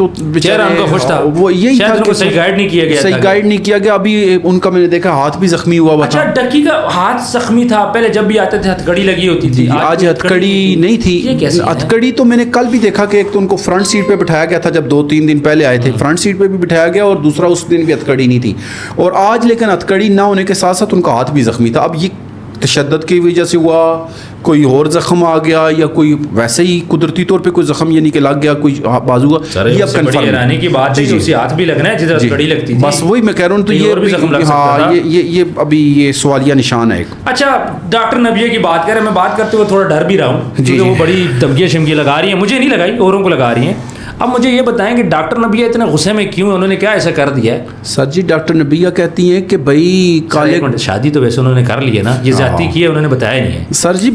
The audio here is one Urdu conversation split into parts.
تو چہرہ ان کا خوش تھا, وہ یہی تھا کہ صحیح گائیڈ نہیں کیا گیا, صحیح گائیڈ نہیں کیا گیا. ابھی ان کا میں نے دیکھا ہاتھ بھی زخمی ہوا ہوا تھا. اچھا ڈکی کا ہاتھ زخمی تھا, پہلے جب بھی آتے تھے ہتھکڑی لگی ہوتی تھی, آج ہتھکڑی نہیں تھی. ہتھکڑی تو میں نے کل بھی دیکھا کہ ایک تو ان کو فرنٹ سیٹ پہ بٹھایا گیا تھا, جب 2-3 دن پہلے آئے تھے فرنٹ سیٹ پہ بھی بٹھایا گیا, اور دوسرا اس دن بھی ہتھکڑی نہیں تھی. اور آج لیکن ہتھکڑی نہ ہونے کے ساتھ ساتھ ان کا ہاتھ بھی زخمی تھا. اب یہ تشدد کی وجہ سے ہوا, کوئی اور زخم آ گیا, یا کوئی ویسے ہی قدرتی طور پہ کوئی زخم یعنی کہ لگ گیا کوئی بازو کا, یہ اب کنفرم حیرانی کی بات ہے کہ اسی ہاتھ بھی لگنا ہے جدھر ہتھکڑی لگتی تھی. بس وہی میں کہہ رہا ہوں, تو یہ ابھی یہ سوالیہ نشان ہے ایک. اچھا ڈاکٹر نبیہ کی بات کریں, میں بات کرتے ہوئے تھوڑا ڈر بھی رہا ہوں کیونکہ وہ بڑی دھمکیاں شمکیاں لگا رہی ہیں, مجھے نہیں لگائی, اوروں کو لگا رہی ہیں. اب مجھے یہ بتائیں کہ ڈاکٹر نبیہ اتنے غصے میں کیوں, انہوں نے کیا ایسا کر دیا ہے؟ سر جی ڈاکٹر نبیہ کہتی ہیں کہ بھائی شادی تو ویسے انہوں نے کر لی ہے نا, یہ زیادتی کی ہے انہوں نے بتایا نہیں ہے. سر جی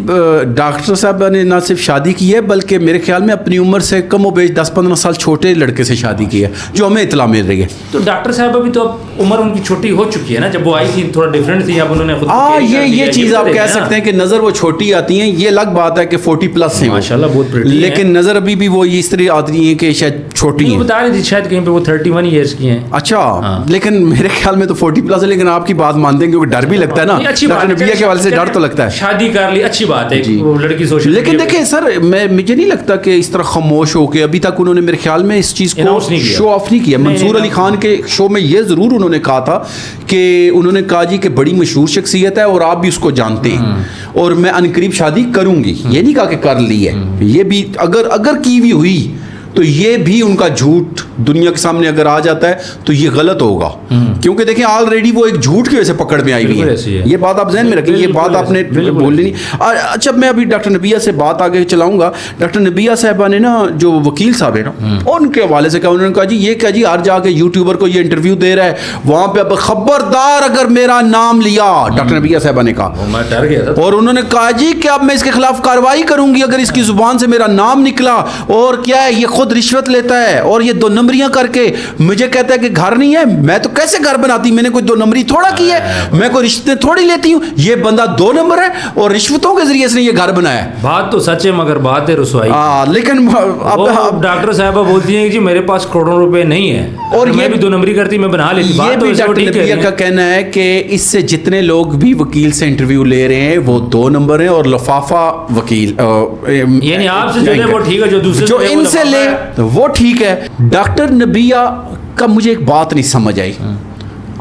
ڈاکٹر صاحب نے نہ صرف شادی کی ہے بلکہ میرے خیال میں اپنی عمر سے کم و بیش 10-15 سال چھوٹے لڑکے سے شادی کی ہے, جو ہمیں اطلاع مل رہی ہے. تو ڈاکٹر صاحب ابھی تو اب عمر ان کی چھوٹی ہو چکی ہے نا, جب وہ آئی تھی تھوڑا ڈفرینٹ تھی, اب انہوں نے خود یہ چیز آپ کہہ سکتے ہیں کہ نظر وہ چھوٹی آتی ہیں, یہ الگ بات ہے کہ 40+ ہیں ماشاءاللہ بہت پریٹی, لیکن نظر ابھی بھی وہ اس طرح آتی ہیں کہ شاید چھوٹی ہیں. بتا رہی تھی شاید کہیں پہ وہ 31 ایئرس کی ہیں. اچھا لیکن میرے خیال میں تو 40+ ہے, لیکن آپ کی بات مانتے ہیں کیونکہ ڈر بھی لگتا ہے نا, ڈاکٹر نبیہ کے حوالے سے ڈر تو لگتا ہے. شادی کر لی اچھی بات ہے, وہ لڑکی سوچ, لیکن دیکھیں سر مجھے نہیں لگتا کہ اس طرح خاموش ہو کے ابھی تک انہوں نے میرے خیال میں اس چیز کو شو آف نہیں کیا. منصور علی خان کے شو میں یہ ضرور انہوں نے کہا تھا کہ انہوں نے کہا جی کہ بڑی مشہور شخصیت ہے اور آپ بھی اس کو جانتے ہیں, اور میں عنقریب شادی کروں گی. یہ نہیں کہا کہ کر لی ہے, یہ بھی اگر کی بھی ہوئی تو یہ بھی ان کا جھوٹ دنیا کے سامنے اگر آ جاتا ہے تو یہ غلط ہوگا, کیونکہ دیکھیں آلریڈی وہ ایک جھوٹ کی وجہ سے پکڑ میں آئی ہوئی ہے. یہ بات آپ ذہن میں رکھیں, یہ بات آپ نے بولنی نہیں. اچھا میں ابھی ڈاکٹر نبیہ سے بات آگے چلاؤں گا. ڈاکٹر نبیہ صاحبہ نے نا جو وکیل صاحب ہیں نا, ان کے حوالے سے کہا, انہوں نے کہا جی یہ کیا جی ہر جا کے یوٹیوبر کو یہ انٹرویو دے رہا ہے, وہاں پہ اب خبردار اگر میرا نام لیا, ڈاکٹر نبیہ صاحبہ نے کہا, میں ڈر گیا تھا, اور انہوں نے کہا جی کہ اب میں اس کے خلاف کارروائی کروں گی اگر اس کی زبان سے میرا نام نکلا. اور کیا ہے, یہ خود رشوت لیتا ہے اور یہ 2 نمبریاں کر کے مجھے کہتا ہے کہ گھر نہیں ہے. میں تو کیسے گھر بناتی, میں نے کوئی 2 نمبری تھوڑا کی ہے, میں کوئی رشتے تھوڑی لیتی ہوں. یہ بندہ 2 نمبر ہے اور رشوتوں کے ذریعے سے یہ گھر بنایا ہے. بات تو سچ ہے مگر بات ہے رسوائی. لیکن اب ڈاکٹر صاحبہ بولتی ہیں کہ جی میرے پاس کروڑوں روپے نہیں ہے, اور میں بھی 2 نمبری کرتی, میں بنا لیتی. یہ بھی ڈاکٹر نبیہ کا کہنا ہے کہ اس سے جتنے لوگ بھی وکیل سے انٹرویو لے رہے ہیں وہ 2 نمبر ہیں, اور لفافہ وکیل یعنی آپ سے جو لے وہ ٹھیک ہے, جو دوسرے جو ان سے لے وہ ٹھیک ہے. ڈاکٹر نبیہ کا مجھے ایک بات نہیں سمجھ آئی,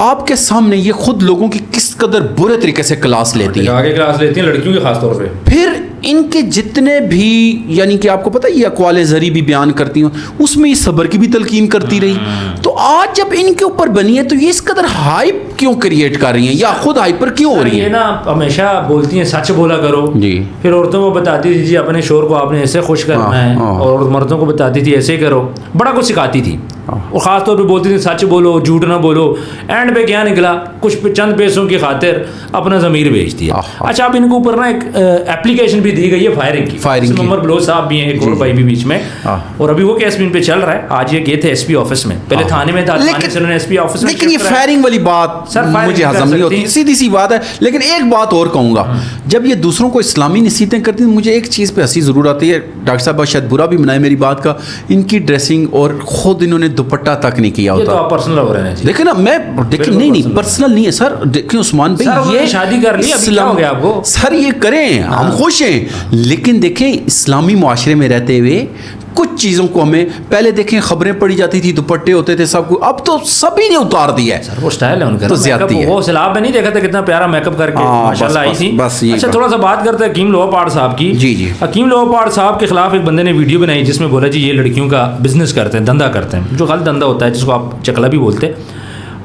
آپ کے سامنے یہ خود لوگوں کی کس قدر برے طریقے سے کلاس لیتی ہیں, آگے کلاس لیتی ہیں لڑکیوں کی خاص طور پہ. پھر ان کے جتنے بھی یعنی کہ آپ کو پتہ یہ اقوال زری بھی بیان کرتی ہوں, اس میں یہ صبر کی بھی تلقین کرتی رہی. تو آج جب ان کے اوپر بنی ہے تو یہ اس قدر ہائپ کیوں کریٹ کر رہی ہیں, یا خود ہائپر کیوں ہو رہی ہیں؟ یہ نا ہمیشہ بولتی ہیں سچ بولا کرو جی, پھر عورتوں کو بتاتی تھی جی اپنے شوہر کو آپ نے ایسے خوش کرنا ہے, اور مردوں کو بتاتی تھی ایسے کرو, بڑا کچھ سکھاتی تھی. اور خاص طور پہ بولتی تھی سچ بولو, جھوٹ نہ بولو. اینڈ پہ کیا نکلا, کچھ چند پیسوں کی خاطر اپنا ضمیر بیچ دیا. اچھا اب ان کے اوپر نا ایک ایپلیکیشن بھی دی گئی ہے فائرنگ کی. محمد بلوچ صاحب بھی ہیں, ایک اور بھائی بھی بیچ میں, اور ابھی وہ کیس بھی ان پہ چل رہا ہے. آج یہ گئے تھے ایس پی آفس میں, پہلے تھانے میں تھا, تھانے سے انہوں نے ایس پی آفس میں. لیکن یہ فائرنگ والی بات مجھے ہضم نہیں ہوتی, سیدھی سی بات ہے. لیکن ایک بات اور کہوں گا, جب یہ دوسروں کو اسلامی نصیحتیں کرتی ہیں مجھے ایک چیز پہ ہنسی ضرور آتی ہے. ڈاکٹر صاحب شاید برا بھی منائے میری بات کا, ان کی ڈریسنگ اور خود انہوں نے دوپٹہ تک نہیں کیا ہوتا. یہ تو آپ پرسنل ہو رہے ہیں. دیکھیں نا, میں دیکھیں نہیں پرسنل نہیں ہے سر. دیکھیں عثمان بھائی یہ شادی کر لی, ابھی کیا ہو گیا آپ کو؟ سر یہ کریں, ہم خوش ہیں, لیکن دیکھیں اسلامی معاشرے میں رہتے ہوئے کچھ چیزوں کو ہمیں پہلے دیکھیں خبریں پڑھی جاتی تھی, دوپٹے ہوتے تھے سب کو, اب تو سبھی نے اتار دیا ہے. سر وہ سٹائل ہے ان کا, تو زیادتی ہے. وہ سیلاب میں نہیں دیکھا تھا کتنا پیارا میک اپ کر کے ماشاءاللہ آئی تھی. اچھا تھوڑا سا بات کرتے ہیں حکیم لوہا پہاڑ صاحب کی. جی جی, حکیم لوہا پہاڑ صاحب کے خلاف ایک بندے نے ویڈیو بنائی جس میں بولا جی یہ لڑکیوں کا بزنس کرتے ہیں, دھندا کرتے ہیں, جو غلط دھندا ہوتا ہے جس کو آپ چکلا بھی بولتے.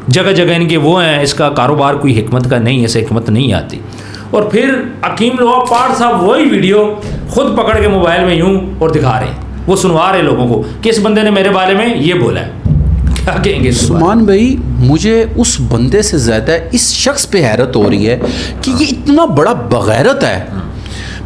جگہ جگہ ان کے وہ ہیں, اس کا کاروبار کوئی حکمت کا نہیں, ایسے حکمت نہیں آتی. اور پھر حکیم لوہا پہاڑ صاحب وہی ویڈیو خود پکڑ کے موبائل میں یوں اور دکھا رہے ہیں, وہ سنوا رہے لوگوں کو کہ اس بندے نے میرے بارے میں یہ بولا ہے. کیا کہیں گے عثمان بھائی, مجھے اس بندے سے زیادہ اس شخص پہ حیرت ہو رہی ہے کہ یہ اتنا بڑا بغیرت ہے.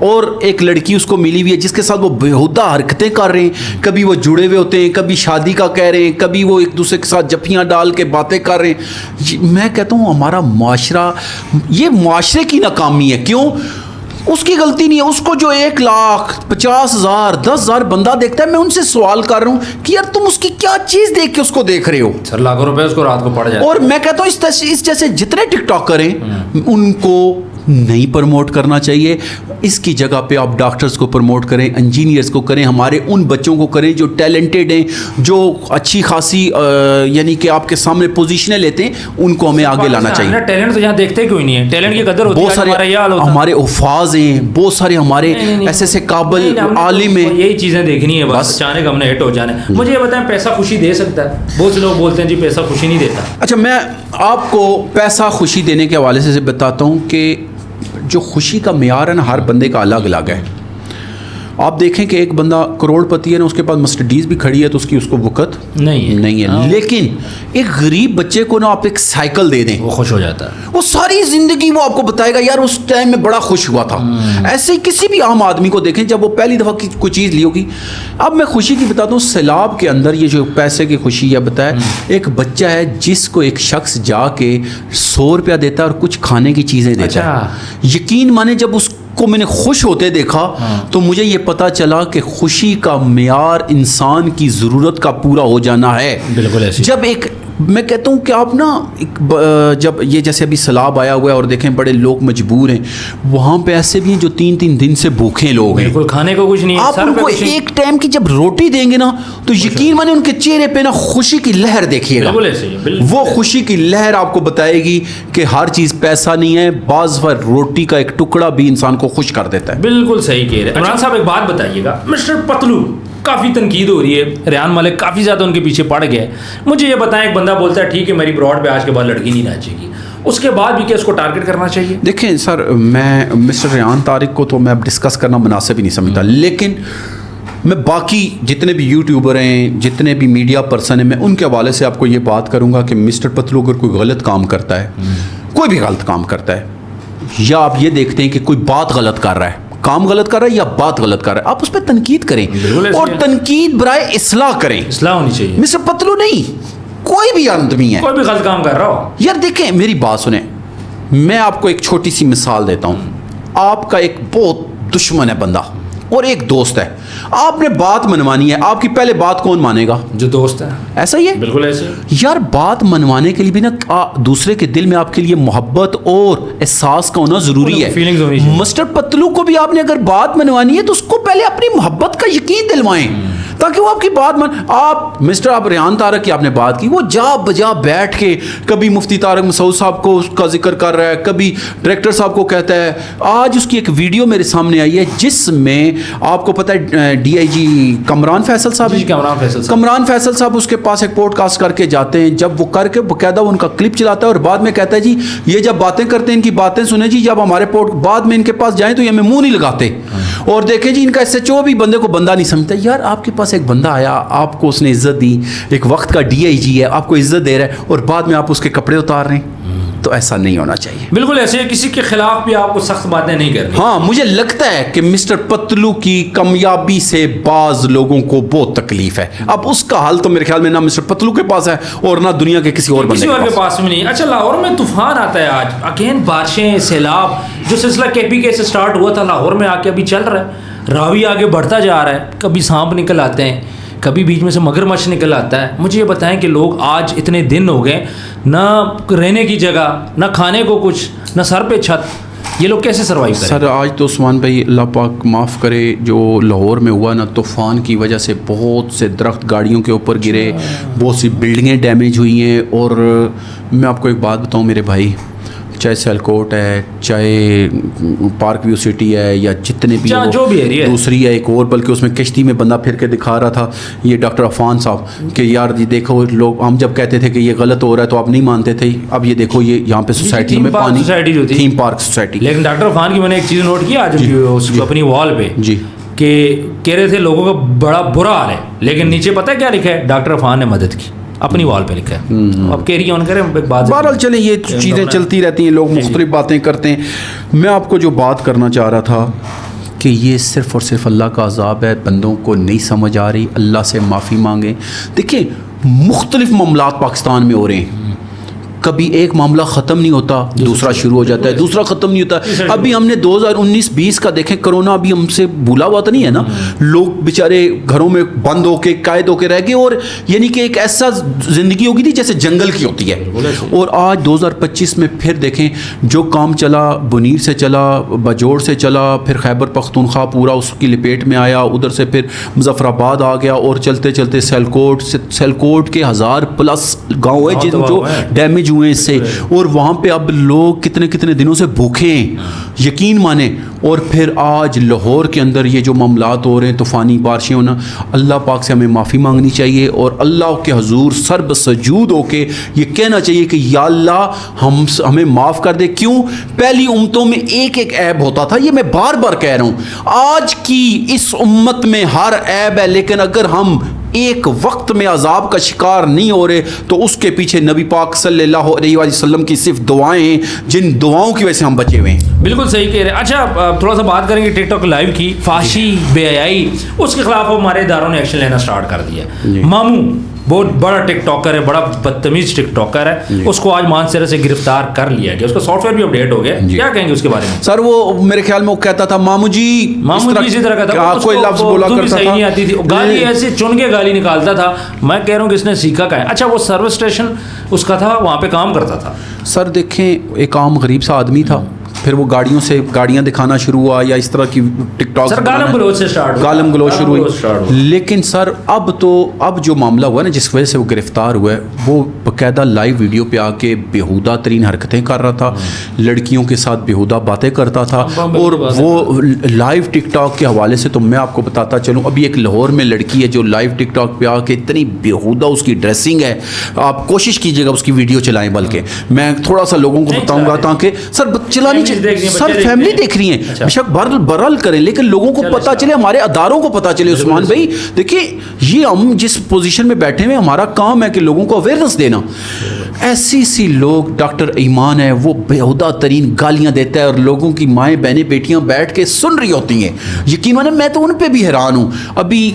اور ایک لڑکی اس کو ملی ہوئی ہے جس کے ساتھ وہ بےہودہ حرکتیں کر رہے ہیں, کبھی وہ جڑے ہوئے ہوتے ہیں, کبھی شادی کا کہہ رہے ہیں, کبھی وہ ایک دوسرے کے ساتھ جفیاں ڈال کے باتیں کر رہے ہیں. میں کہتا ہوں ہمارا معاشرہ, یہ معاشرے کی ناکامی ہے. کیوں؟ اس کی غلطی نہیں ہے. اس کو جو 1,50,000 10,000 بندہ دیکھتا ہے, میں ان سے سوال کر رہا ہوں کہ یار تم اس کی کیا چیز دیکھ کے اس کو دیکھ رہے ہو؟ سر لاکھوں روپے اس کو رات کو پڑ جائے. اور میں کہتا ہوں اس جیسے جتنے ٹک ٹاکر ہیں ان کو نہیں پروموٹ کرنا چاہیے. اس کی جگہ پہ آپ ڈاکٹرز کو پروموٹ کریں, انجینئرز کو کریں, ہمارے ان بچوں کو کریں جو ٹیلنٹڈ ہیں, جو اچھی خاصی یعنی کہ آپ کے سامنے پوزیشنیں لیتے ہیں, ان کو ہمیں آگے لانا چاہیے. ٹیلنٹ تو یہاں دیکھتے کیوں نہیں ہے؟ ٹیلنٹ کی قدر ہوتی ہے. بہت سارے ہمارے حفاظ ہیں, بہت سارے ہمارے ایسے قابل عالم ہیں. یہی چیزیں دیکھنی ہے بس, اچانک ہم نے ہٹ ہو جانا ہے. مجھے یہ بتائیں پیسہ خوشی دے سکتا ہے؟ بہت سے لوگ بولتے ہیں جی پیسہ خوشی نہیں دیتا. اچھا, میں آپ کو پیسہ خوشی دینے کے حوالے سے بتاتا ہوں کہ جو خوشی کا معیار ہے نا, ہر بندے کا الگ الگ ہے. آپ دیکھیں کہ ایک بندہ کروڑ پتی ہے نا, اس کے پاس مرسڈیز بھی کھڑی ہے تو اس کو وقت نہیں ہے. لیکن ایک غریب بچے کو نا آپ ایک سائیکل دے دیں, وہ خوش ہو جاتا ہے. وہ ساری زندگی وہ آپ کو بتائے گا یار اس ٹائم میں بڑا خوش ہوا تھا. ایسے ہی کسی بھی عام آدمی کو دیکھیں جب وہ پہلی دفعہ کوئی چیز لی ہوگی. اب میں خوشی کی بتاتا ہوں, سیلاب کے اندر یہ جو پیسے کی خوشی ہے بتایا, ایک بچہ ہے جس کو ایک شخص جا کے 100 روپیہ دیتا ہے اور کچھ کھانے کی چیزیں دیتا ہے. یقین مانے جب اس کو میں نے خوش ہوتے دیکھا تو مجھے یہ پتا چلا کہ خوشی کا معیار انسان کی ضرورت کا پورا ہو جانا ہے. بالکل ایسے. جب ایک میں کہتا ہوں کہ آپ نا جب یہ جیسے ابھی سیلاب آیا ہوا ہے اور دیکھیں بڑے لوگ مجبور ہیں, وہاں پہ ایسے بھی ہیں جو 3 دن سے بھوکے لوگ ہیں, بالکل کھانے کو کچھ نہیں ہے. آپ ان کو ایک ٹائم کی جب روٹی دیں گے نا تو یقین مانے ان کے چہرے پہ نا خوشی کی لہر دیکھیے گا. وہ خوشی کی لہر آپ کو بتائے گی کہ ہر چیز پیسہ نہیں ہے, بعض بار روٹی کا ایک ٹکڑا بھی انسان کو خوش کر دیتا ہے. بالکل صحیح کہہ رہے ہیں. عمران صاحب ایک بات بتائیے گا, مسٹر پتلو کافی تنقید ہو رہی ہے, ریان مالک کافی زیادہ ان کے پیچھے پڑ گیا ہے. مجھے یہ بتائیں, ایک بندہ بولتا ہے ٹھیک ہے میری براڈ پہ آج کے بعد لڑکی نہیں ناچے گی, اس کے بعد بھی کیا اس کو ٹارگٹ کرنا چاہیے؟ دیکھیں سر, میں مسٹر ریان طارق کو تو میں اب ڈسکس کرنا مناسب ہی نہیں سمجھتا, لیکن میں باقی جتنے بھی یوٹیوبر ہیں, جتنے بھی میڈیا پرسن ہیں, میں ان کے حوالے سے آپ کو یہ بات کروں گا کہ مسٹر پتلو اگر کوئی غلط کام کرتا ہے, کوئی بھی غلط کام کرتا ہے, یا آپ یہ دیکھتے ہیں کہ کوئی بات غلط کر رہا ہے, کام غلط کر رہا ہے یا بات غلط کر رہا ہے, آپ اس پہ تنقید کریں اور تنقید برائے اصلاح کریں. اصلاح ہونی چاہیے. مسٹر پتلو نہیں, کوئی بھی آدمی ہے, کوئی بھی غلط کام کر رہا ہو. یار دیکھیں میری بات سنیں, میں آپ کو ایک چھوٹی سی مثال دیتا ہوں. آپ کا ایک بہت دشمن ہے بندہ اور ایک دوست ہے, آپ نے بات منوانی ہے, آپ کی پہلے بات کون مانے گا؟ جو دوست ہے. ایسا ہی ہے, بالکل ایسے. یار بات منوانے کے لیے بھی نا دوسرے کے دل میں آپ کے لیے محبت اور احساس کا ہونا ضروری ہے. فیلنگز ہونی چاہیے. مسٹر پتلو کو بھی آپ نے اگر بات منوانی ہے تو اس کو پہلے اپنی محبت کا یقین دلوائیں تاکہ وہ آپ کی بات آپ مسٹر آپ ریان طارق کی آپ نے بات کی, وہ جا بجا بیٹھ کے کبھی مفتی طارق مسعود صاحب کو اس کا ذکر کر رہا ہے, کبھی ڈائریکٹر صاحب کو کہتا ہے. آج اس کی ایک ویڈیو میرے سامنے آئی ہے جس میں آپ کو پتہ ہے ڈی آئی جی کمران فیصل صاحب, کمران فیصل صاحب اس کے پاس ایک پوڈ کاسٹ کر کے جاتے ہیں, جب وہ کر کے باقاعدہ ان کا کلپ چلاتا ہے اور بعد میں کہتا ہے جی یہ جب باتیں کرتے ہیں ان کی باتیں سنیں جی, جب ہمارے بعد میں ان کے پاس جائیں تو یہ ہمیں منہ نہیں لگاتے, اور دیکھیں جی ان کا SHO بھی بندے کو بندہ نہیں سمجھتا. یار آپ کے پاس ایک بندہ آیا, آپ کو اس نے عزت دی, ایک وقت کا DIG ہے, آپ کو عزت دے رہا ہے, اور بعد میں آپ اس کے کپڑے اتار رہے ہیں, تو ایسا نہیں ہونا چاہیے. بالکل ایسے, کسی کے خلاف بھی آپ کو سخت باتیں نہیں کرنی. ہاں مجھے لگتا ہے کہ مسٹر پتلو کی کامیابی سے بعض لوگوں کو بہت تکلیف ہے. اب اس کا حل تو میرے خیال میں نہ مسٹر پتلو کے پاس ہے اور نہ دنیا کے کسی اور بندے کے پاس میں نہیں. اچھا لاہور میں طوفان آتا ہے آج, اگین بارشیں, سیلاب, جو سلسلہ KPK سے سٹارٹ ہوا تھا لاہور میں آ کے ابھی چل رہا ہے. راوی آگے بڑھتا جا رہا ہے, کبھی سانپ نکل آتے ہیں, کبھی بیچ میں سے مگرمچھ نکل آتا ہے. مجھے یہ بتائیں کہ لوگ آج اتنے دن ہو گئے, نہ رہنے کی جگہ, نہ کھانے کو کچھ, نہ سر پہ چھت, یہ لوگ کیسے سروائیو کریں؟ سر آج تو عثمان بھائی اللہ پاک معاف کرے, جو لاہور میں ہوا نا طوفان کی وجہ سے بہت سے درخت گاڑیوں کے اوپر گرے, بہت سی بلڈنگیں ڈیمیج ہوئی ہیں. اور میں آپ کو ایک بات بتاؤں میرے بھائی, چاہے سیلکوٹ ہے, چاہے پارک ویو سٹی ہے, یا جتنے بھی جو بھی ایریا دوسری ہے ایک اور, بلکہ اس میں کشتی میں بندہ پھر کے دکھا رہا تھا یہ ڈاکٹر عفان صاحب کہ یار جی دیکھو لوگ, ہم جب کہتے تھے کہ یہ غلط ہو رہا ہے تو آپ نہیں مانتے تھے, اب یہ دیکھو یہ یہاں پہ سوسائٹی میں پانی, تھیم پارک سوسائٹی. لیکن ڈاکٹر عفان کی میں نے ایک چیز نوٹ کی آج اپنی وال پہ, جی کہ کہہ رہے تھے لوگوں کا بڑا برا حال ہے, لیکن نیچے پتہ ہے کیا لکھا ہے؟ ڈاکٹر عفان نے مدد کی, اپنی وال پہ لکھا ہے. اب کیری آن کریں بہرحال چلیں, یہ چیزیں چلتی رہتی ہیں, لوگ مختلف باتیں کرتے ہیں. میں آپ کو جو بات کرنا چاہ رہا تھا کہ یہ صرف اور صرف اللہ کا عذاب ہے, بندوں کو نہیں سمجھ آ رہی, اللہ سے معافی مانگیں. دیکھیں مختلف معاملات پاکستان میں ہو رہے ہیں, کبھی ایک معاملہ ختم نہیں ہوتا دوسرا شروع ہو جاتا ہے, دوسرا ختم نہیں ہوتا. ابھی ہم نے 2019-20 کا دیکھیں, کرونا ابھی ہم سے بھولا ہوا تو نہیں ہے نا, لوگ بیچارے گھروں میں بند ہو کے قائد ہو کے رہ گئے, اور یعنی کہ ایک ایسا زندگی ہوگی تھی جیسے جنگل کی ہوتی ہے. اور آج 2025 میں پھر دیکھیں جو کام چلا, بنیر سے چلا, باجوڑ سے چلا, پھر خیبر پختونخوا پورا اس کی لپیٹ میں آیا, ادھر سے پھر مظفر آباد آ گیا, اور چلتے چلتے سیلکوٹ کے 1000+ گاؤں ہیں جن جو ڈیمیج ہوئے اس سے, اور وہاں پہ اب لوگ کتنے کتنے دنوں سے بھوکے ہیں, یقین مانیں. اور پھر آج لاہور کے اندر یہ جو معاملات ہو رہے ہیں, طوفانی بارشیں ہونا, اللہ پاک سے ہمیں معافی مانگنی چاہیے, اور اللہ کے حضور سر بسجود ہو کے یہ کہنا چاہیے کہ یا اللہ ہمیں معاف کر دے. کیوں؟ پہلی امتوں میں ایک ایک عیب ہوتا تھا, یہ میں بار بار کہہ رہا ہوں, آج کی اس امت میں ہر عیب ہے, لیکن اگر ہم ایک وقت میں عذاب کا شکار نہیں ہو رہے تو اس کے پیچھے نبی پاک صلی اللہ علیہ وسلم کی صرف دعائیں ہیں, جن دعاؤں کی وجہ سے ہم بچے ہوئے ہیں. بالکل صحیح کہہ رہے ہیں. اچھا تھوڑا سا بات کریں گے ٹک ٹاک لائیو کی, فحاشی بے حیائی, اس کے خلاف ہمارے اداروں نے ایکشن لینا سٹارٹ کر دیا. ماموں بہت بڑا ٹک ٹاکر ہے, بڑا بدتمیز ٹک ٹاکر ہے, اس کو آج مانسہرہ سے گرفتار کر لیا گیا, اس کا سافٹ ویئر بھی اپڈیٹ ہو گیا. کیا کہیں گے اس کے بارے میں؟ سر وہ میرے خیال میں وہ کہتا تھا ماموں جی اسی طرح کا تھا, کوئی لفظ بولا کرتا صحیح نہیں آتی تھی, گالی ایسی چن کے گالی نکالتا تھا. میں کہہ رہا ہوں کہ اس نے سیکھا کا ہے. اچھا وہ سروس اسٹیشن اس کا تھا, وہاں پہ کام کرتا تھا. سر دیکھیں ایک عام غریب سا آدمی تھا, پھر وہ گاڑیاں دکھانا شروع ہوا, یا اس طرح کی ٹک ٹاک گالم گلوچ سے گالم گلوچ شروع ہوئی. لیکن سر اب جو معاملہ ہوا نا, جس وجہ سے وہ گرفتار ہوا ہے, وہ باقاعدہ لائیو ویڈیو پہ آ کے بیہودہ ترین حرکتیں کر رہا تھا, لڑکیوں کے ساتھ بیہودہ باتیں کرتا تھا. اور وہ لائیو ٹک ٹاک کے حوالے سے تو میں آپ کو بتاتا چلوں, ابھی ایک لاہور میں لڑکی ہے جو لائیو ٹک ٹاک پہ آ کے اتنی بیہودہ اس کی ڈریسنگ ہے, آپ کوشش کیجیے گا اس کی ویڈیو چلائیں, بلکہ میں تھوڑا سا لوگوں کو بتاؤں گا تاکہ سر چلانی سر فیملی دیکھ رہی ہیں, بے شک برل کریں, لیکن لوگوں کو پتا چلے, ہمارے اداروں کو پتا چلے. عثمان بھائی دیکھیے, یہ ہم جس پوزیشن میں بیٹھے ہوئے, ہمارا کام ہے کہ لوگوں کو اویئرنس دینا. ایسی سی لوگ, ڈاکٹر ایمان ہے وہ بیہودہ ترین گالیاں دیتا ہے, اور لوگوں کی مائیں بہنیں بیٹیاں بیٹھ کے سن رہی ہوتی ہیں. یقین مانیں میں تو ان پہ بھی حیران ہوں. ابھی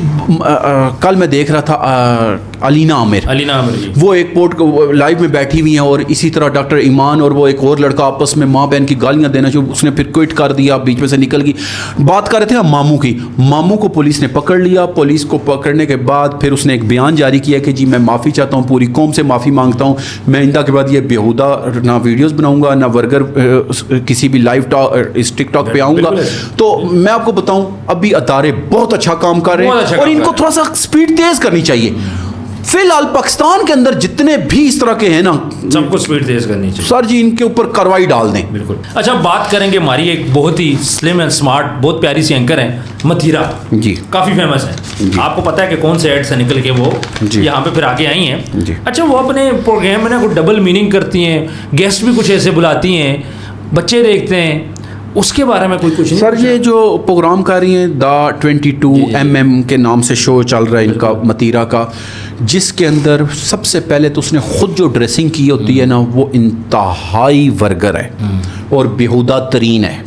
کل میں دیکھ رہا تھا علینا عامر وہ ایک پورٹ لائیو میں بیٹھی ہوئی ہیں, اور اسی طرح ڈاکٹر ایمان اور وہ ایک اور لڑکا آپس میں ماں بہن کی گالیاں دینا شروع. اس نے پھر کوئٹ کر دیا, بیچ میں سے نکل گئی. بات کر رہے تھے ماموں کی, ماموں کو پولیس نے پکڑ لیا. پولیس کو پکڑنے کے بعد پھر اس نے ایک بیان جاری کیا کہ جی میں معافی چاہتا ہوں, پوری قوم سے معافی مانگتا ہوں, میں آئندہ کے بعد یہ بیہودہ نہ ویڈیوز بناؤں گا, نہ ورگر کسی بھی لائیو اس ٹک ٹاک پہ آؤں گا. تو میں آپ کو بتاؤں ابھی ادارے بہت اچھا کام کر رہے ہیں, اور ان کو تھوڑا سا سپیڈ تیز کرنی چاہیے. فی الحال پاکستان کے اندر جتنے بھی اس طرح کے ہیں نا, سب کو سپیڈ تیز کرنی چاہیے سر جی, ان کے اوپر کاروائی ڈال دیں. بالکل. اچھا بات کریں گے, ہماری ایک بہت ہی سلم اینڈ اسمارٹ, بہت پیاری سی اینکر ہیں متھیرا, جی کافی فیمس ہیں. آپ کو پتا ہے کہ کون سے ایڈ سے نکل کے وہ یہاں پہ پھر آگے آئی ہیں. اچھا وہ اپنے پروگرام میں نا کوئی ڈبل میننگ کرتی ہیں, گیسٹ بھی کچھ ایسے بلاتی ہیں, بچے دیکھتے ہیں, اس کے بارے میں کوئی کچھ نہیں؟ سر یہ جو پروگرام کر رہی ہیں دا 22mm کے نام سے شو چل رہا ہے ان کا, متیرا کا, جس کے اندر سب سے پہلے تو اس نے خود جو ڈریسنگ کی ہوتی ہے نا, وہ انتہائی ورگر ہے اور بیہودہ ترین ہے.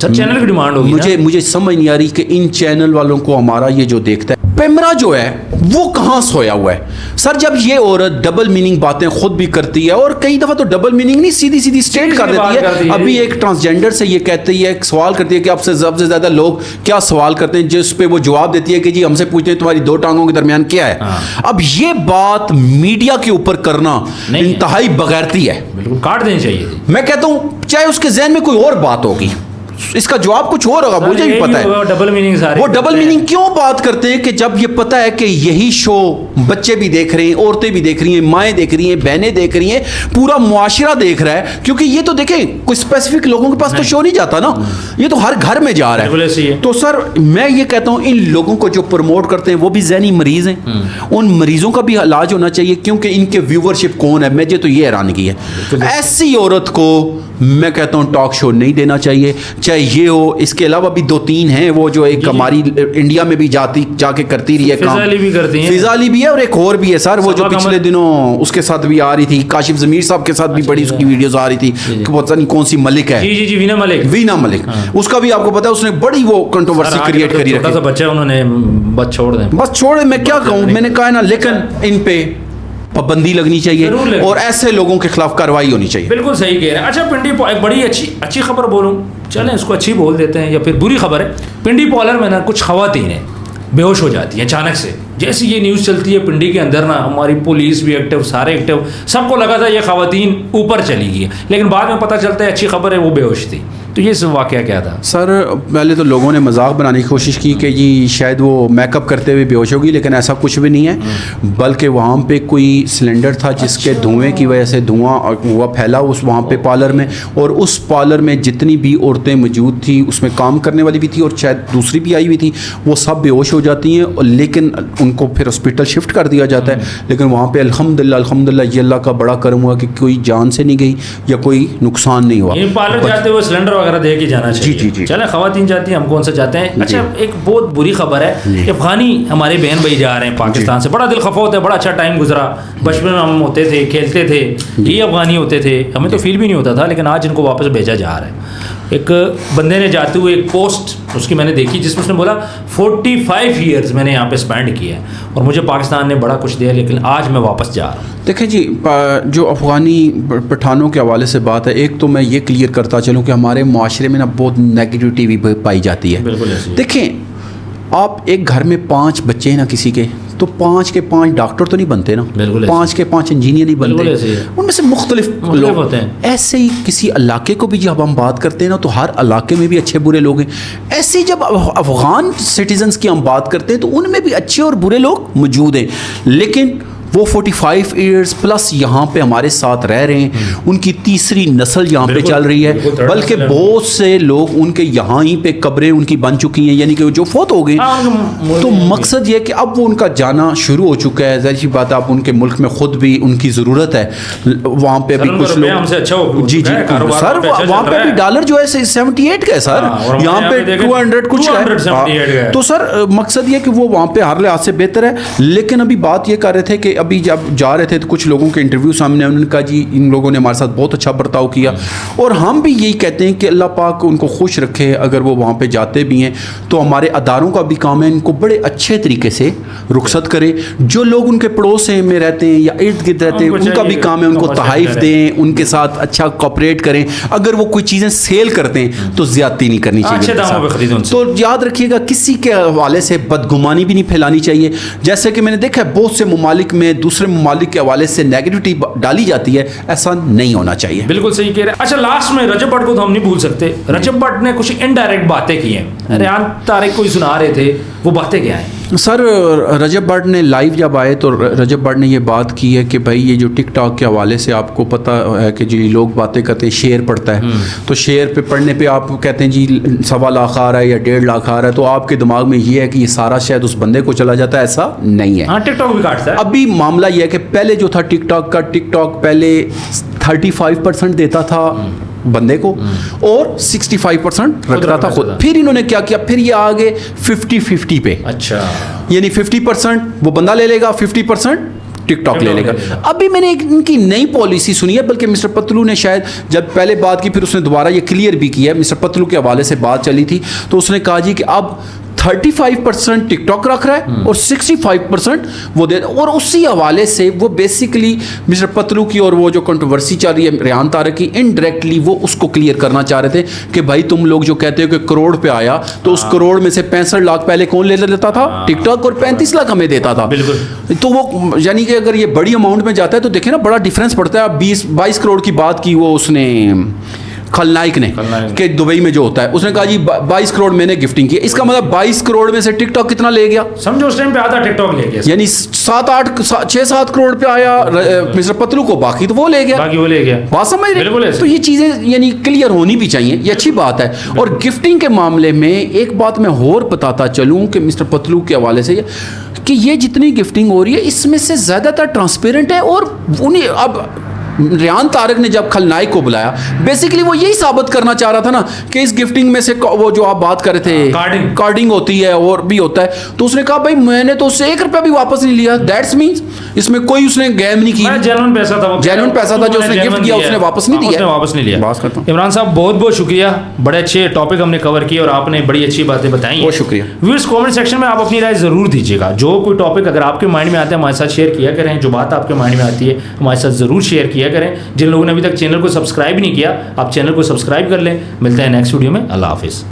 چینل کی ڈیمانڈ ہوگی. مجھے سمجھ نہیں آ رہی کہ ان چینل والوں کو ہمارا یہ جو دیکھتا ہے پیمرا جو ہے وہ کہاں سویا ہوا ہے. سر جب یہ عورت ڈبل میننگ باتیں خود بھی کرتی ہے, اور کئی دفعہ تو ڈبل میننگ نہیں, سیدھی سیدھی اسٹریٹ کر دیتی ہے. ابھی ایک ٹرانسجینڈر سے یہ کہتی ہے, ایک سوال کرتی ہے کہ آپ سے سب سے زیادہ لوگ کیا سوال کرتے ہیں, جس پہ وہ جواب دیتی ہے کہ جی ہم سے پوچھتے ہیں تمہاری 2 ٹانگوں کے درمیان کیا ہے. اب یہ بات میڈیا کے اوپر کرنا انتہائی بغیرتی ہے, بالکل کاٹ دینی چاہیے. میں کہتا ہوں چاہے اس کے ذہن میں کوئی اور بات ہوگی, اس کا جواب کچھ اور ہوگا, مجھے بھی پتا ہے. وہ ڈبل میننگ کیوں بات کرتے ہیں کہ جب یہ پتا ہے کہ یہی شو بچے بھی دیکھ رہے ہیں, عورتیں بھی دیکھ رہی ہیں, مائیں دیکھ رہی ہیں, بہنیں دیکھ رہی ہیں, پورا معاشرہ دیکھ رہا ہے. کیونکہ یہ تو دیکھیں کوئی اسپیسیفک لوگوں کے پاس تو شو نہیں جاتا نا, یہ تو ہر گھر میں جا رہا ہے. تو سر میں یہ کہتا ہوں ان لوگوں کو جو پروموٹ کرتے ہیں وہ بھی ذہنی مریض ہیں, ان مریضوں کا بھی علاج ہونا چاہیے, کیونکہ ان کے ویورشپ کون ہے. مجھے تو یہ حیرانگی ہے, ایسی عورت کو میں کہتا ہوں ٹاک شو نہیں دینا چاہیے. چاہے یہ ہو، اس کے علاوہ بھی 2-3 ہیں وہ جو ایک ہماری انڈیا میں بھی جا کے کرتی رہی ہے کام، فضا علی بھی کرتی ہیں، فضا علی بھی ہے، اور ایک اور بھی ہے سر وہ جو پچھلے دنوں اس کے ساتھ بھی آ رہی تھی، کاشف ضمیر صاحب کے ساتھ بھی بڑی اس کی ویڈیوز آ رہی تھی کہ پتہ نہیں کون سی ملک ہے، جی وینا ملک، اس کا بھی آپ کو پتہ ہے اس نے بڑی وہ کنٹروورسی کریٹ کری رکھی، چھوٹا سا بچہ انہوں نے بس چھوڑ دیں، بس چھوڑے، میں کیا کہوں، میں نے کہا نا، لیکن ان پہ پابندی لگنی چاہیے اور ایسے لوگوں کے خلاف کارروائی ہونی چاہیے. بالکل صحیح کہہ رہے ہیں. اچھا پنڈی ایک بڑی اچھی خبر بولوں، چلیں اس کو اچھی بول دیتے ہیں یا پھر بری خبر ہے. پنڈی پالر میں نا کچھ خواتین ہیں بے ہوش ہو جاتی ہیں اچانک سے، جیسے یہ نیوز چلتی ہے پنڈی کے اندر نا ہماری پولیس بھی ایکٹیو، سارے ایکٹیو، سب کو لگا تھا یہ خواتین اوپر چلی گئی، لیکن بعد میں پتہ چلتا ہے اچھی خبر ہے وہ بے ہوش تھی. تو یہ واقعہ کیا تھا؟ سر پہلے تو لوگوں نے مذاق بنانے کی کوشش کی کہ جی شاید وہ میک اپ کرتے ہوئے بے ہوش ہوگی، لیکن ایسا کچھ بھی نہیں ہے، بلکہ وہاں پہ کوئی سلنڈر تھا جس کے دھوئیں کی وجہ سے دھواں ہوا پھیلا اس وہاں پہ پارلر میں، اور اس پارلر میں جتنی بھی عورتیں موجود تھیں، اس میں کام کرنے والی بھی تھی اور شاید دوسری بھی آئی ہوئی تھی، وہ سب بے ہوش ہو جاتی ہیں، لیکن ان کو پھر ہاسپٹل شفٹ کر دیا جاتا ہے. لیکن وہاں پہ الحمدللہ یہ اللہ کا بڑا کرم ہوا کہ کوئی جان سے نہیں گئی یا کوئی نقصان نہیں ہوا. پارلر جاتے ہوئے سلنڈر وغیرہ دے کے جانا چاہیے. جی چلیں خواتین جاتی ہیں، ہم کون سے جاتے ہیں. اچھا ایک بہت بری خبر ہے کہ افغانی ہمارے بہن بھائی جا رہے ہیں پاکستان سے، بڑا دل خفا ہوتا ہے، بڑا اچھا ٹائم گزرا، بچپن میں ہم ہوتے تھے کھیلتے تھے، یہ افغانی ہوتے تھے، ہمیں تو فیل بھی نہیں ہوتا تھا، لیکن آج ان کو واپس بھیجا جا رہا ہے. ایک بندے نے جاتے ہوئے ایک پوسٹ اس کی میں نے دیکھی جس میں اس نے بولا 45 ایئرز میں نے یہاں پہ اسپینڈ کیا ہے اور مجھے پاکستان نے بڑا کچھ دیا، لیکن آج میں واپس جا رہا ہوں. دیکھیں جی، جو افغانی پٹھانوں کے حوالے سے بات ہے، ایک تو میں یہ کلیئر کرتا چلوں کہ ہمارے معاشرے میں نا بہت نیگیٹیوٹی بھی پائی جاتی ہے. بالکل. دیکھیں آپ ایک گھر میں 5 بچے ہیں نا کسی کے، تو 5 کے 5 ڈاکٹر تو نہیں بنتے نا، 5 کے 5 انجینئر نہیں بنتے، ان میں سے مختلف لوگ ہوتے ہیں. ایسے ہی کسی علاقے کو بھی جب ہم بات کرتے ہیں نا تو ہر علاقے میں بھی اچھے برے لوگ ہیں. ایسے ہی جب افغان سٹیزنز کی ہم بات کرتے ہیں تو ان میں بھی اچھے اور برے لوگ موجود ہیں، لیکن وہ 45 ایئرز پلس یہاں پہ ہمارے ساتھ رہ رہے ہیں، ان کی تیسری نسل یہاں پہ چل رہی ہے، بلکہ بہت سے لوگ ان کے یہاں ہی پہ قبریں ان کی بن چکی ہیں، یعنی کہ جو فوت ہو گئے. تو مقصد یہ کہ اب وہ ان کا جانا شروع ہو چکا ہے. ظاہر سی بات ہے، آپ ان کے ملک میں خود بھی ان کی ضرورت ہے، وہاں پہ بھی کچھ لوگ جی سر وہاں پہ بھی ڈالر جو ہے 78 کا ہے سر، یہاں پہ 200 کچھ ہے. تو سر مقصد یہ کہ وہ وہاں پہ ہر لحاظ سے بہتر ہے. لیکن ابھی بات یہ کر رہے تھے کہ ابھی جب جا رہے تھے تو کچھ لوگوں کے انٹرویو سامنے، انہوں نے کہا جی ان لوگوں نے ہمارے ساتھ بہت اچھا برتاؤ کیا، اور ہم بھی یہی کہتے ہیں کہ اللہ پاک ان کو خوش رکھے. اگر وہ وہاں پہ جاتے بھی ہیں تو ہمارے اداروں کا بھی کام ہے ان کو بڑے اچھے طریقے سے رخصت کرے. جو لوگ ان کے پڑوس میں رہتے ہیں یا ارد گرد رہتے ہیں ان کا بھی کام ہے ان کو تحائف دیں، ان کے ساتھ اچھا کوپریٹ کریں. اگر وہ کوئی چیزیں سیل کرتے ہیں تو زیادتی نہیں کرنی چاہیے. تو یاد رکھیے گا کسی کے حوالے سے بدگمانی بھی نہیں پھیلانی چاہیے. جیسے کہ میں نے دیکھا ہے بہت سے ممالک میں دوسرے ممالک کے حوالے سے نیگیٹیوٹی ڈالی جاتی ہے، ایسا نہیں ہونا چاہیے. بالکل صحیح کہہ رہے ہیں. اچھا لاسٹ میں رجب بٹ کو تو ہم نہیں بھول سکتے. رجب بٹ نے کچھ انڈائریکٹ باتیں کی ہیں، ریان طارق کو سنا رہے تھے، وہ باتیں کیا ہیں؟ سر رجب بٹ نے لائیو جب آئے تو رجب بٹ نے یہ بات کی ہے کہ بھائی یہ جو ٹک ٹاک کے حوالے سے آپ کو پتہ ہے کہ جی لوگ باتیں کرتے ہیں، شیئر پڑتا ہے، تو شیئر پہ پڑھنے پہ آپ کہتے ہیں جی 1.25 لاکھ آ رہا ہے یا 1.5 لاکھ آ رہا ہے، تو آپ کے دماغ میں یہ ہے کہ یہ سارا شاید اس بندے کو چلا جاتا ہے. ایسا نہیں ہے. ہاں ٹک ٹاک بھی کاٹتا ہے. ابھی معاملہ یہ ہے کہ پہلے جو تھا ٹک ٹاک کا، ٹک ٹاک پہلے 35% دیتا تھا بندے کو اور 65% رکھتا تھا خود. پھر انہوں نے کیا کیا، پھر یہ آگے 50-50 پہ، اچھا یعنی 50% وہ بندہ لے لے گا، 50% ٹک ٹاک لے لے گا. ابھی میں نے ان کی نئی پالیسی سنی ہے، بلکہ مسٹر پتلو نے شاید جب پہلے بات کی پھر اس نے دوبارہ یہ کلیئر بھی کیا ہے. مسٹر پتلو کے حوالے سے بات چلی تھی تو اس نے کہا جی کہ اب 35% ٹک ٹاک رکھ رہا ہے اور 65% وہ دے، اور اسی حوالے سے وہ بیسیکلی مسٹر پتلو کی اور وہ جو کنٹروورسی چل رہی ہے ریان طارق کی، انڈائریکٹلی وہ اس کو کلیئر کرنا چاہ رہے تھے کہ بھائی تم لوگ جو کہتے ہو کہ کروڑ پہ آیا تو اس کروڑ میں سے 65 لاکھ پہلے کون لے لیتا تھا؟ ٹک ٹاک، اور 35 لاکھ ہمیں دیتا تھا. تو وہ یعنی کہ اگر یہ بڑی اماؤنٹ میں جاتا ہے تو دیکھیں نا بڑا ڈفرینس پڑتا ہے. 22 کروڑ کی بات کی وہ اس نے خلنائک نے کہ دبئی میں جو ہوتا ہے، اس نے کہا جی 22 کروڑ میں نے گفٹنگ کی. اس کا مطلب 22 کروڑ میں سے ٹک ٹاک کتنا لے گیا؟ سمجھو اس ٹائم پہ آدھا ٹک ٹاک لے گیا، یعنی 6-7 کروڑ پہ آیا مسٹر پتلو کو، باقی تو وہ لے گیا. بات سمجھ رہے؟ تو یہ چیزیں یعنی کلیئر ہونی بھی چاہیے، یہ اچھی بات ہے. اور گفٹنگ کے معاملے میں ایک بات میں اور بتاتا چلوں کہ مسٹر پتلو کے حوالے سے کہ یہ جتنی گفٹنگ ہو رہی ہے اس میں سے زیادہ تر ٹرانسپیرنٹ ہے، اور انہیں اب ریان طارق نے جب خلنائک کو بلایا بیسیکلی وہ یہی ثابت کرنا چاہ رہا تھا نا کہ اس گفٹنگ میں سے وہ جو آپ بات کر رہے تھے کارڈنگ ہوتی ہے اور بھی ہوتا ہے, تو اس نے کہا بھائی میں نے تو اس سے 1 روپیہ بھی واپس نہیں لیا, دیٹس مینس اس میں کوئی اس نے گیم نہیں کی, جینون پیسہ تھا, جینون پیسہ تھا جو اس نے گفٹ کیا اس نے واپس نہیں دیا, واپس نہیں لیا. بات کرتا ہوں. عمران صاحب بہت بہت شکریہ, بڑے اچھے ٹاپک ہم نے کور کیے اور آپ نے بڑی اچھی باتیں بتائیں. بہت شکریہ. ویورز کامنٹ سیکشن میں آپ اپنی رائے ضرور دیجیے گا, جو کوئی ٹاپک اگر آپ کے مائنڈ میں آتا ہے ہمارے ساتھ شیئر کیا کریں, جو بات آپ کے مائنڈ میں آتی ہے ہمارے ساتھ ضرور شیئر کیا کریں. جن لوگوں نے ابھی تک چینل کو سبسکرائب نہیں کیا آپ چینل کو سبسکرائب کر لیں. ملتے ہیں نیکسٹ ویڈیو میں, اللہ حافظ.